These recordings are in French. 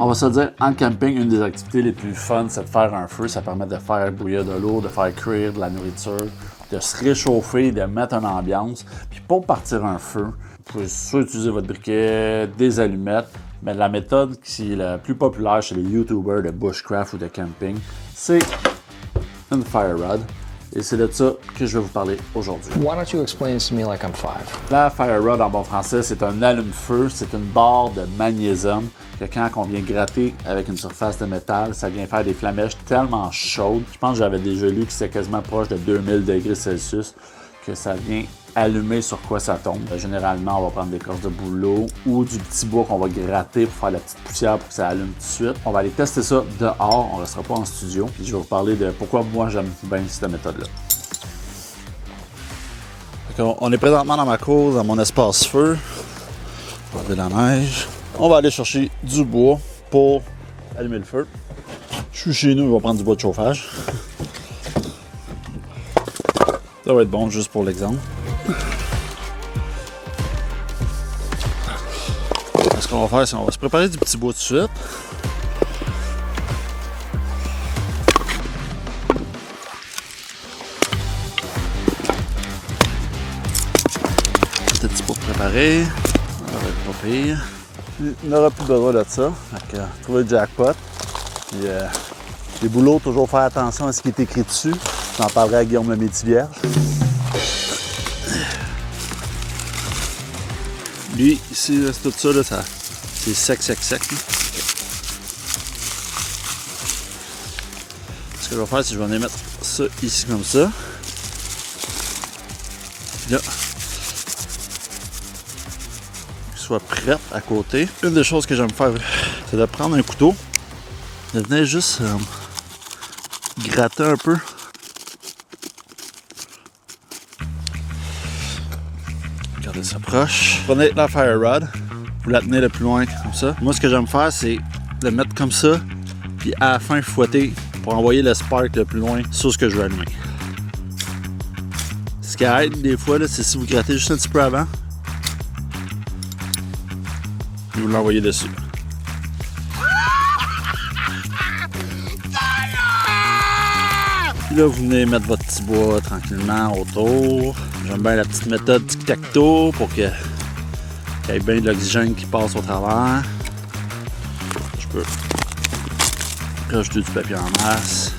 On va se dire, en camping, une des activités les plus fun, c'est de faire un feu. Ça permet de faire bouillir de l'eau, de faire cuire de la nourriture, de se réchauffer, de mettre une ambiance. Puis pour partir un feu, vous pouvez soit utiliser votre briquet, des allumettes, mais la méthode qui est la plus populaire chez les YouTubers de bushcraft ou de camping, c'est une fire rod. Et c'est de ça que je vais vous parler aujourd'hui. Why don't you explain this to me like I'm 5? La fire rod en bon français, c'est un allume-feu, c'est une barre de magnésium que quand on vient gratter avec une surface de métal, ça vient faire des flamèches tellement chaudes. Je pense que j'avais déjà lu que c'est quasiment proche de 2000 degrés Celsius que ça vient allumer sur quoi ça tombe. Généralement, on va prendre des corses de bouleau ou du petit bois qu'on va gratter pour faire la petite poussière pour que ça allume tout de suite. On va aller tester ça dehors, on ne restera pas en studio. Puis je vais vous parler de pourquoi moi j'aime bien cette méthode-là. On est présentement dans ma cour, dans mon espace feu. On va enlever la neige. On va aller chercher du bois pour allumer le feu. Je suis chez nous, on va prendre du bois de chauffage. Ça va être bon, juste pour l'exemple. Ce qu'on va faire, c'est qu'on va se préparer du petit bois tout de suite. Petit bois préparé. Ça va être pas pire. Il n'aura plus besoin de ça. Donc, trouver le jackpot. Puis, les boulots, toujours faire attention à ce qui est écrit dessus. J'en parlerai à Guillaume le Métivierge. Lui, ici, c'est tout ça, là, c'est sec, sec, sec. Là. Ce que je vais faire, c'est que je vais venir mettre ça ici comme ça. Puis là, qu'il soit prêt à côté. Une des choses que j'aime faire, c'est de prendre un couteau, de venir juste gratter un peu. Regardez ça proche. Prenez la fire rod, vous la tenez le plus loin comme ça. Moi, ce que j'aime faire, c'est de mettre comme ça, puis à la fin, fouetter pour envoyer le spark le plus loin sur ce que je veux allumer. Ce qui aide des fois, c'est si vous grattez juste un petit peu avant, et vous l'envoyez dessus. Puis là, vous venez mettre votre petit bois tranquillement autour. J'aime bien la petite méthode tic-tac-toe pour qu'il y ait bien de l'oxygène qui passe au travers. Je peux rajouter du papier en masse.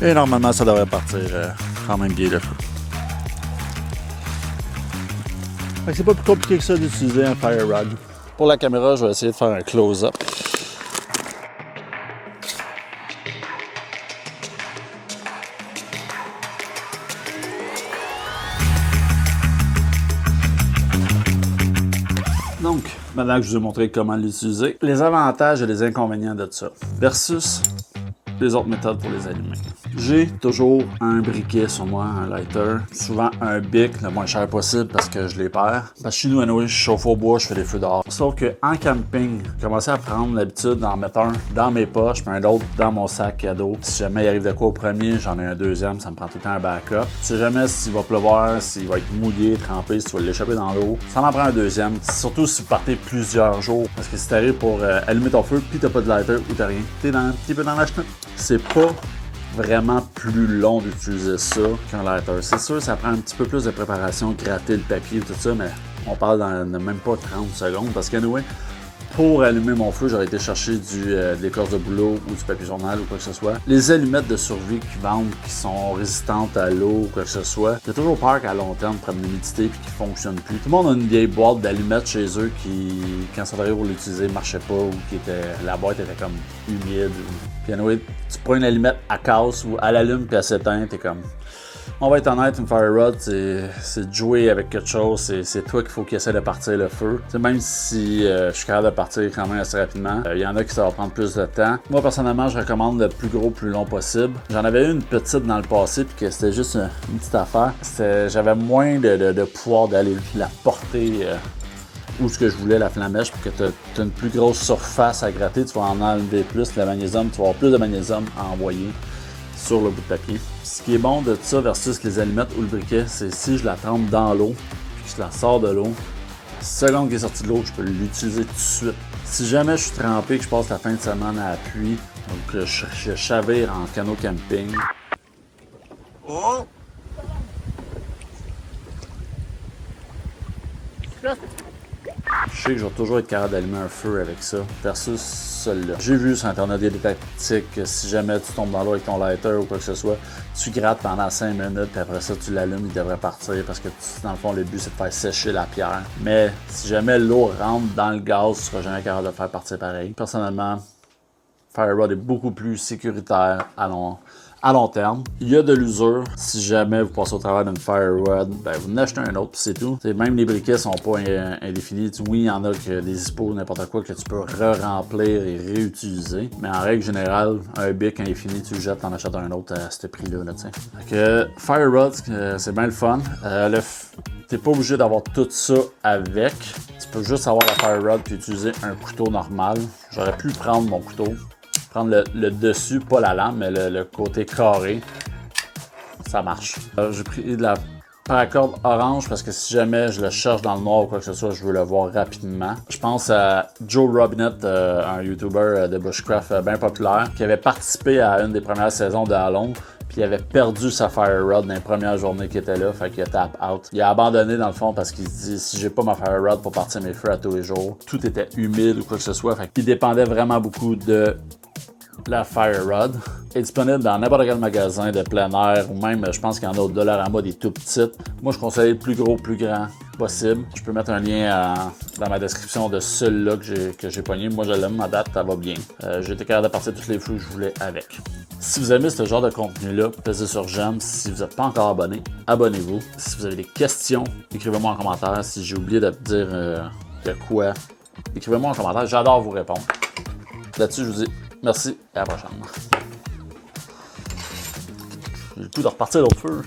Et normalement, ça devrait partir quand même bien le feu. C'est pas plus compliqué que ça d'utiliser un fire rod. Pour la caméra, je vais essayer de faire un close-up. Donc, maintenant que je vous ai montré comment l'utiliser, les avantages et les inconvénients de ça, versus les autres méthodes pour les allumer. J'ai toujours un briquet sur moi, un lighter, souvent un bic le moins cher possible parce que je les perds. Parce que chez nous, anyway, je chauffe au bois, je fais des feux dehors. Sauf qu'en camping, j'ai commencé à prendre l'habitude d'en mettre un dans mes poches, puis un autre dans mon sac cadeau. Si jamais il arrive de quoi au premier, j'en ai un deuxième, ça me prend tout le temps un backup. Si jamais s'il va pleuvoir, s'il va être mouillé, trempé, si tu vas l'échapper dans l'eau, ça m'en prend un deuxième. Surtout si vous partez plusieurs jours. Parce que si t'arrives pour allumer ton feu, puis t'as pas de lighter ou t'as rien, t'es un petit peu dans la chenille. C'est pas vraiment plus long d'utiliser ça qu'un lighter. C'est sûr, ça prend un petit peu plus de préparation, gratter le papier et tout ça, mais on parle de même pas 30 secondes parce qu'anyway, pour allumer mon feu, j'aurais été chercher de l'écorce de bouleau ou du papier journal ou quoi que ce soit. Les allumettes de survie qui vendent, qui sont résistantes à l'eau ou quoi que ce soit, j'ai toujours peur qu'à long terme, prennent l'humidité et qu'ils ne fonctionnent plus. Tout le monde a une vieille boîte d'allumettes chez eux qui, quand ça arrive pour l'utiliser, ne marchait pas ou la boîte était comme humide. Puis anyway, tu prends une allumette à casse ou à l'allume puis elle s'éteint, t'es comme... On va être honnête, une fire rod, c'est de jouer avec quelque chose, c'est toi qu'il faut qu'il essaie de partir le feu. T'sais, même si je suis capable de partir quand même assez rapidement, il y en a qui ça va prendre plus de temps. Moi, personnellement, je recommande le plus gros, plus long possible. J'en avais eu une petite dans le passé, puis que c'était juste une petite affaire. J'avais moins de pouvoir d'aller la porter où ce que je voulais, la flamèche, pour que tu aies une plus grosse surface à gratter. Tu vas en enlever plus, le magnésium, tu vas avoir plus de magnésium à envoyer sur le bout de papier. Ce qui est bon de ça versus les allumettes ou le briquet, c'est si je la trempe dans l'eau, puis que je la sors de l'eau, Seconde qui est sortie de l'eau, je peux l'utiliser tout de suite. Si jamais je suis trempé, que je passe la fin de semaine à la pluie, donc je chavire en canot camping. Oh! Je sais que je vais toujours être capable d'allumer un feu avec ça, versus celui-là. J'ai vu sur Internet des tactiques que si jamais tu tombes dans l'eau avec ton lighter ou quoi que ce soit, tu grattes pendant 5 minutes, puis après ça, tu l'allumes, il devrait partir parce que dans le fond, le but, c'est de faire sécher la pierre. Mais si jamais l'eau rentre dans le gaz, tu seras jamais capable de faire partir pareil. Personnellement, Fire Rod est beaucoup plus sécuritaire à long terme. Il y a de l'usure. Si jamais vous passez au travers d'une Fire Rod, ben vous en achetez un autre, puis c'est tout. T'sais, même les briquets sont pas indéfinis. Oui, il y en a que des hippos, n'importe quoi, que tu peux re-remplir et réutiliser. Mais en règle générale, un bic, quand il est fini, tu le jettes, t'en achètes un autre à ce prix-là. Là, Fire Rod, c'est bien le fun. T'es pas obligé d'avoir tout ça avec. Tu peux juste avoir la Fire Rod puis utiliser un couteau normal. J'aurais pu prendre mon couteau. Prendre le dessus, pas la lame, mais le côté carré, ça marche. J'ai pris de la paracorde orange parce que si jamais je le cherche dans le noir ou quoi que ce soit, je veux le voir rapidement. Je pense à Joe Robinett, un YouTuber de bushcraft bien populaire, qui avait participé à une des premières saisons de Halo. Puis il avait perdu sa Fire Rod dans les premières journées qu'il était là, fait qu'il a tap out. Il a abandonné dans le fond parce qu'il se dit si j'ai pas ma Fire Rod pour partir mes feux à tous les jours, tout était humide ou quoi que ce soit, fait qu'il dépendait vraiment beaucoup de la Fire Rod. Est disponible dans n'importe quel magasin de plein air ou même, je pense qu'il y en a au Dollarama des tout petites. Moi, je conseille le plus gros, plus grand possible. Je peux mettre un lien dans ma description de celui-là que j'ai pogné. Moi, je l'aime, ma date, ça va bien. J'ai été capable de partir tous les flux que je voulais avec. Si vous aimez ce genre de contenu-là, pesez sur j'aime. Si vous n'êtes pas encore abonné, abonnez-vous. Si vous avez des questions, écrivez-moi en commentaire. Si j'ai oublié de dire de quoi, écrivez-moi en commentaire. J'adore vous répondre. Là-dessus, je vous dis merci et à la prochaine. J'ai le coup de repartir l'autre feu.